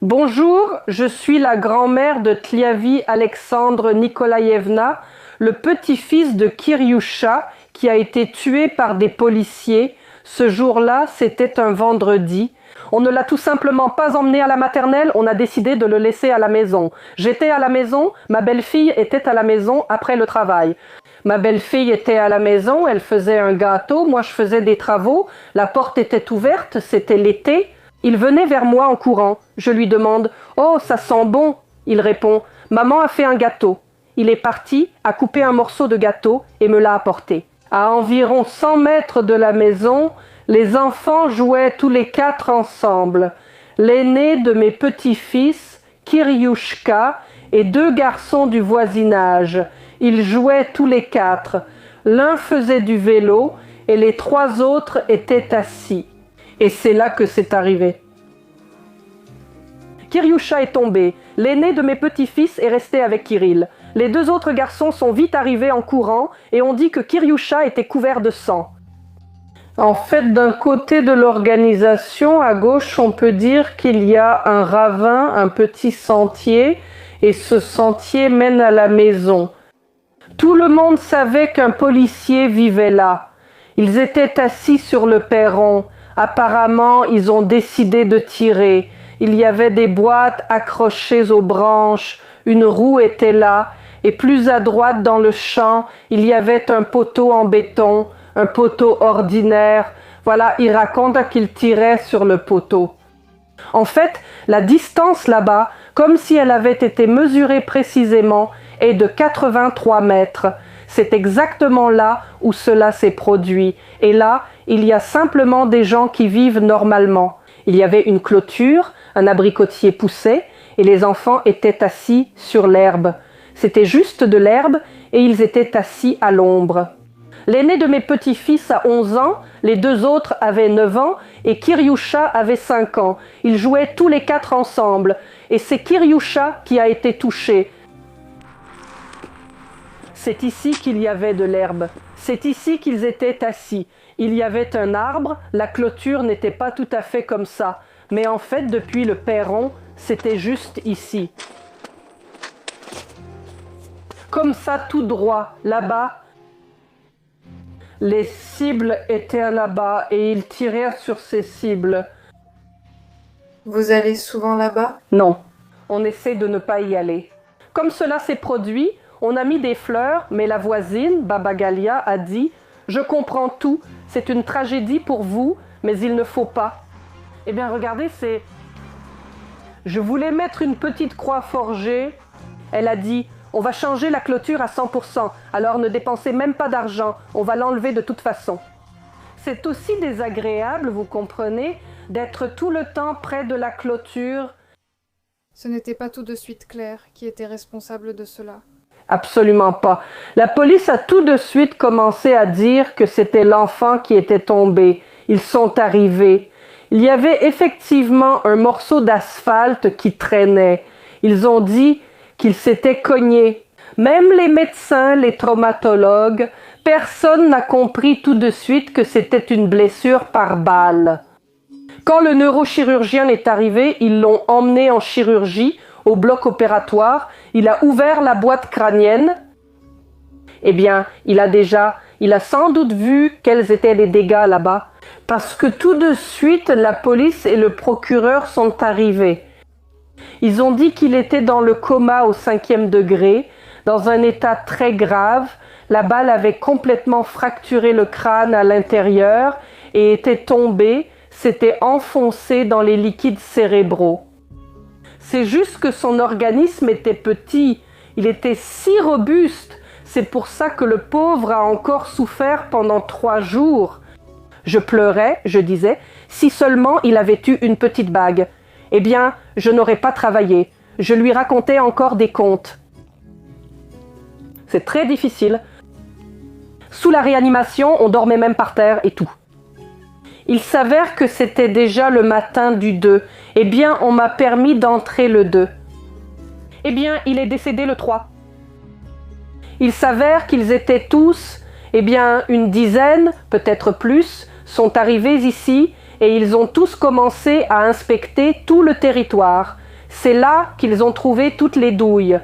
Bonjour, je suis la grand-mère de Tliavi Alexandre Nikolaïevna, le petit-fils de Kiryusha qui a été tué par des policiers. Ce jour-là, c'était un vendredi. On ne l'a tout simplement pas emmené à la maternelle, on a décidé de le laisser à la maison. J'étais à la maison, ma belle-fille était à la maison après le travail. Ma belle-fille était à la maison, elle faisait un gâteau, moi je faisais des travaux, la porte était ouverte, c'était l'été. Il venait vers moi en courant. Je lui demande « Oh, ça sent bon !» Il répond « Maman a fait un gâteau. » Il est parti, a coupé un morceau de gâteau et me l'a apporté. À environ 100 mètres de la maison, les enfants jouaient tous les quatre ensemble. L'aîné de mes petits-fils, Kiryushka, et deux garçons du voisinage. Ils jouaient tous les quatre. L'un faisait du vélo et les trois autres étaient assis. Et c'est là que c'est arrivé. Kiryusha est tombé. L'aîné de mes petits-fils est resté avec Kirill. Les deux autres garçons sont vite arrivés en courant et ont dit que Kiryusha était couvert de sang. En fait, d'un côté de l'organisation, à gauche, on peut dire qu'il y a un ravin, un petit sentier, et ce sentier mène à la maison. Tout le monde savait qu'un policier vivait là. Ils étaient assis sur le perron. Apparemment, ils ont décidé de tirer. Il y avait des boîtes accrochées aux branches, une roue était là, et plus à droite dans le champ, il y avait un poteau en béton, un poteau ordinaire. Voilà, il raconte qu'il tirait sur le poteau. En fait, la distance là-bas, comme si elle avait été mesurée précisément, est de 83 mètres. C'est exactement là où cela s'est produit. Et là, il y a simplement des gens qui vivent normalement. Il y avait une clôture, un abricotier poussait, et les enfants étaient assis sur l'herbe. C'était juste de l'herbe, et ils étaient assis à l'ombre. L'aîné de mes petits-fils a 11 ans, les deux autres avaient 9 ans, et Kiryusha avait 5 ans. Ils jouaient tous les quatre ensemble, et c'est Kiryusha qui a été touché. C'est ici qu'il y avait de l'herbe. C'est ici qu'ils étaient assis. Il y avait un arbre, la clôture n'était pas tout à fait comme ça. Mais en fait, depuis le perron, c'était juste ici. Comme ça, tout droit, là-bas. Les cibles étaient là-bas et ils tiraient sur ces cibles. Vous allez souvent là-bas? Non, on essaie de ne pas y aller. Comme cela s'est produit, on a mis des fleurs, mais la voisine, Baba Galia, a dit « Je comprends tout, c'est une tragédie pour vous, mais il ne faut pas. » Eh bien, regardez, c'est... Je voulais mettre une petite croix forgée. Elle a dit « On va changer la clôture à 100%, alors ne dépensez même pas d'argent, on va l'enlever de toute façon. » C'est aussi désagréable, vous comprenez, d'être tout le temps près de la clôture. Ce n'était pas tout de suite Claire qui était responsable de cela. Absolument pas. La police a tout de suite commencé à dire que c'était l'enfant qui était tombé. Ils sont arrivés. Il y avait effectivement un morceau d'asphalte qui traînait. Ils ont dit qu'il s'était cogné. Même les médecins, les traumatologues, personne n'a compris tout de suite que c'était une blessure par balle. Quand le neurochirurgien est arrivé, ils l'ont emmené en chirurgie, au bloc opératoire. Il a ouvert la boîte crânienne. Eh bien, il a sans doute vu quels étaient les dégâts là-bas. Parce que tout de suite, la police et le procureur sont arrivés. Ils ont dit qu'il était dans le coma au 5e degré, dans un état très grave. La balle avait complètement fracturé le crâne à l'intérieur et était tombée, s'était enfoncée dans les liquides cérébraux. C'est juste que son organisme était petit, il était si robuste, c'est pour ça que le pauvre a encore souffert pendant 3 jours. Je pleurais, je disais, si seulement il avait eu une petite bague. Eh bien, je n'aurais pas travaillé. Je lui racontais encore des contes. C'est très difficile. Sous la réanimation, on dormait même par terre et tout. Il s'avère que c'était déjà le matin du 2. Eh bien, on m'a permis d'entrer le 2. Eh bien, il est décédé le 3. Il s'avère qu'ils étaient tous, eh bien, une dizaine, peut-être plus, sont arrivés ici et ils ont tous commencé à inspecter tout le territoire. C'est là qu'ils ont trouvé toutes les douilles.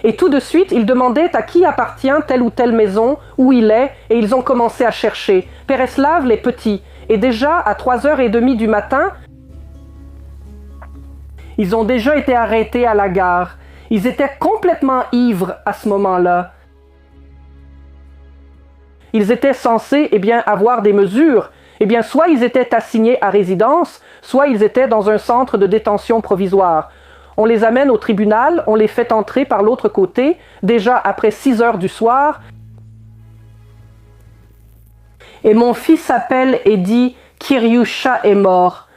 Et tout de suite, ils demandaient à qui appartient telle ou telle maison, où il est, et ils ont commencé à chercher. Pereslav, les petits. Et déjà, à 3h30 du matin, ils ont déjà été arrêtés à la gare. Ils étaient complètement ivres à ce moment-là. Ils étaient censés, avoir des mesures. Soit ils étaient assignés à résidence, soit ils étaient dans un centre de détention provisoire. On les amène au tribunal, on les fait entrer par l'autre côté, déjà après 6 heures du soir. Et mon fils s'appelle et dit « Kiryusha est mort ».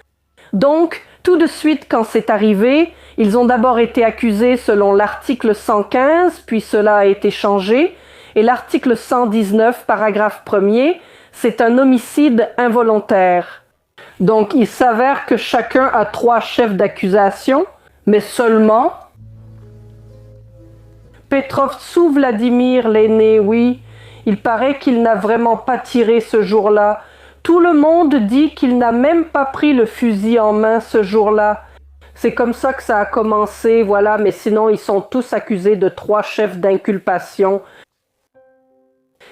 Donc, tout de suite quand c'est arrivé, ils ont d'abord été accusés selon l'article 115, puis cela a été changé, et l'article 119, paragraphe 1er, c'est un homicide involontaire. Donc, il s'avère que chacun a 3 chefs d'accusation, mais seulement Petrovtsou Vladimir l'aîné, oui, il paraît qu'il n'a vraiment pas tiré ce jour-là. Tout le monde dit qu'il n'a même pas pris le fusil en main ce jour-là. C'est comme ça que ça a commencé, voilà, mais sinon ils sont tous accusés de 3 chefs d'inculpation.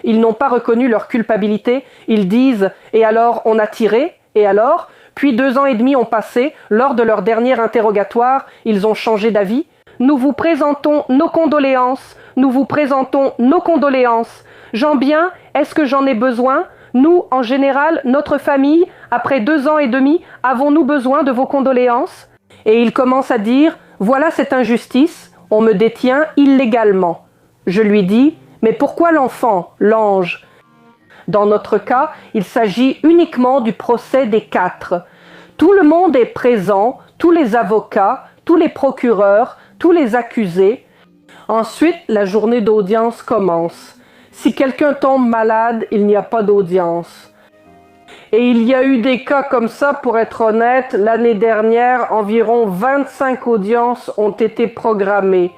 Ils n'ont pas reconnu leur culpabilité, ils disent « et alors on a tiré, et alors ?» Puis 2 ans et demi ont passé, lors de leur dernier interrogatoire, ils ont changé d'avis. « Nous vous présentons nos condoléances, nous vous présentons nos condoléances. Jean bien, est-ce que j'en ai besoin ? Nous, en général, notre famille, après 2 ans et demi, avons-nous besoin de vos condoléances ?» Et ils commencent à dire « Voilà cette injustice, on me détient illégalement. » Je lui dis « Mais pourquoi l'enfant, l'ange ?» Dans notre cas, il s'agit uniquement du procès des 4. Tout le monde est présent, tous les avocats, tous les procureurs, tous les accusés. Ensuite, la journée d'audience commence. Si quelqu'un tombe malade, il n'y a pas d'audience. Et il y a eu des cas comme ça, pour être honnête, l'année dernière, environ 25 audiences ont été programmées.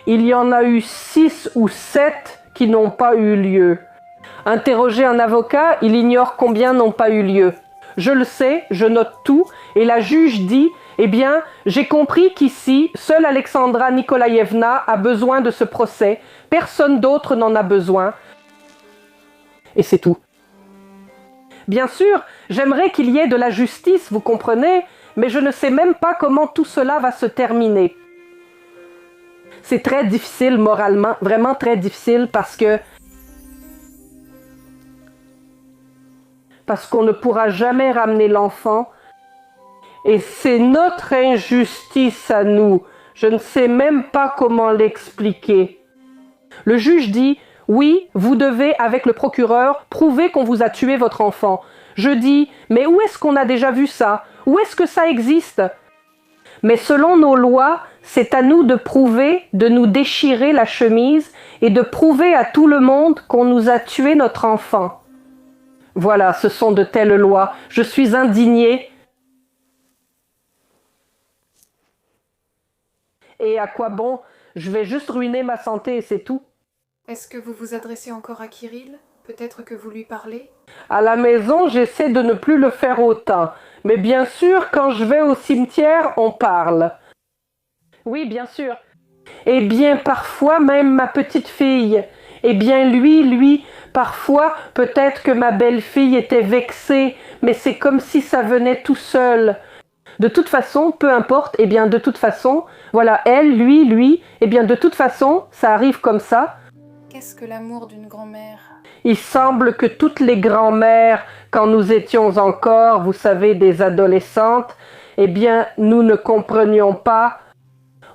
Il y en a eu 6 ou 7 qui n'ont pas eu lieu. Interroger un avocat, il ignore combien n'ont pas eu lieu. Je le sais, je note tout, et la juge dit « Eh bien, j'ai compris qu'ici, seule Alexandra Nikolaïevna a besoin de ce procès, personne d'autre n'en a besoin. » Et c'est tout. Bien sûr, j'aimerais qu'il y ait de la justice, vous comprenez, mais je ne sais même pas comment tout cela va se terminer. C'est très difficile moralement, vraiment très difficile, parce qu'on ne pourra jamais ramener l'enfant. Et c'est notre injustice à nous. Je ne sais même pas comment l'expliquer. Le juge dit « Oui, vous devez, avec le procureur, prouver qu'on vous a tué votre enfant. » Je dis « Mais où est-ce qu'on a déjà vu ça? Où est-ce que ça existe ?» Mais selon nos lois, c'est à nous de prouver, de nous déchirer la chemise et de prouver à tout le monde qu'on nous a tué notre enfant. Voilà, ce sont de telles lois. Je suis indignée. Et à quoi bon? Je vais juste ruiner ma santé et c'est tout. Est-ce que vous vous adressez encore à Kirill? Peut-être que vous lui parlez? À la maison, j'essaie de ne plus le faire autant. Mais bien sûr, quand je vais au cimetière, on parle. Oui, bien sûr. Eh bien, parfois, même ma petite fille. Eh bien, lui, parfois, peut-être que ma belle-fille était vexée, mais c'est comme si ça venait tout seul. De toute façon, peu importe, eh bien, de toute façon, voilà, elle, lui, eh bien, de toute façon, ça arrive comme ça. Qu'est-ce que l'amour d'une grand-mère? Il semble que toutes les grand-mères, quand nous étions encore, vous savez, des adolescentes, eh bien, nous ne comprenions pas.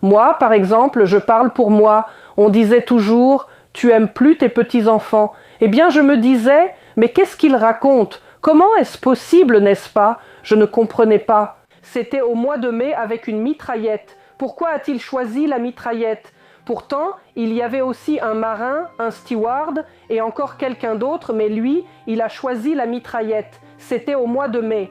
Moi, par exemple, je parle pour moi. On disait toujours « Tu aimes plus tes petits-enfants ». Eh bien, je me disais « Mais qu'est-ce qu'ils racontent? Comment est-ce possible, n'est-ce pas ?» Je ne comprenais pas. C'était au mois de mai avec une mitraillette. Pourquoi a-t-il choisi la mitraillette? Pourtant, il y avait aussi un marin, un steward et encore quelqu'un d'autre, mais lui, il a choisi la mitraillette. C'était au mois de mai.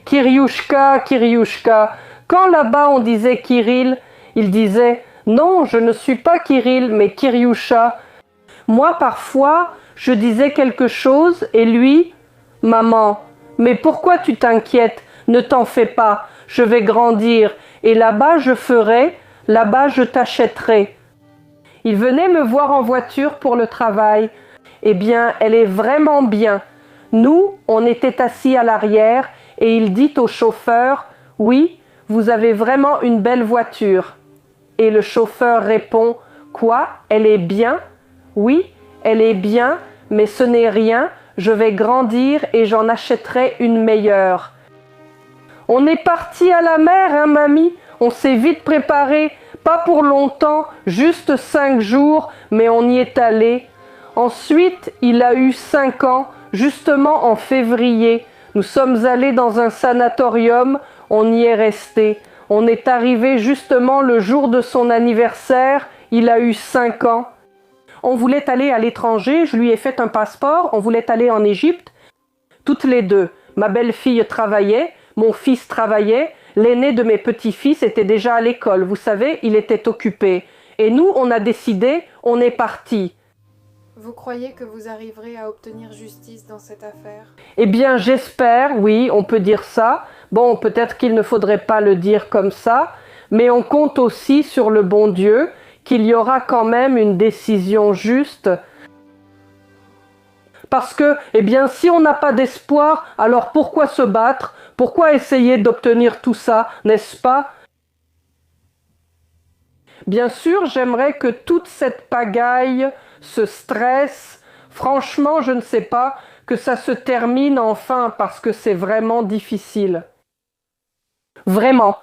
Kiryushka, Kiryushka. Quand là-bas on disait Kirill, il disait « Non, je ne suis pas Kirill, mais Kiryusha ». Moi, parfois, je disais quelque chose et lui « Maman, mais pourquoi tu t'inquiètes? Ne t'en fais pas, je vais grandir. et là-bas je ferai, là-bas je t'achèterai. Il venait me voir en voiture pour le travail. Eh bien, elle est vraiment bien. Nous, on était assis à l'arrière et il dit au chauffeur, « Oui, vous avez vraiment une belle voiture. » Et le chauffeur répond, « Quoi, elle est bien? » « Oui, elle est bien, mais ce n'est rien, je vais grandir et j'en achèterai une meilleure. » On est parti à la mer, hein, mamie? On s'est vite préparé, pas pour longtemps, juste 5 jours, mais on y est allé. Ensuite, il a eu 5 ans, justement en février. Nous sommes allés dans un sanatorium, on y est resté. On est arrivé justement le jour de son anniversaire, il a eu 5 ans. On voulait aller à l'étranger, je lui ai fait un passeport, on voulait aller en Égypte. Toutes les deux. Ma belle-fille travaillait, mon fils travaillait, l'aîné de mes petits-fils était déjà à l'école, vous savez, il était occupé. Et nous, on a décidé, on est partis. Vous croyez que vous arriverez à obtenir justice dans cette affaire? Eh bien, j'espère, oui, on peut dire ça. Bon, peut-être qu'il ne faudrait pas le dire comme ça, mais on compte aussi sur le bon Dieu, qu'il y aura quand même une décision juste. Parce que, eh bien, si on n'a pas d'espoir, alors pourquoi se battre? Pourquoi essayer d'obtenir tout ça, n'est-ce pas? Bien sûr, j'aimerais que toute cette pagaille, ce stress, franchement, je ne sais pas, que ça se termine enfin parce que c'est vraiment difficile. Vraiment.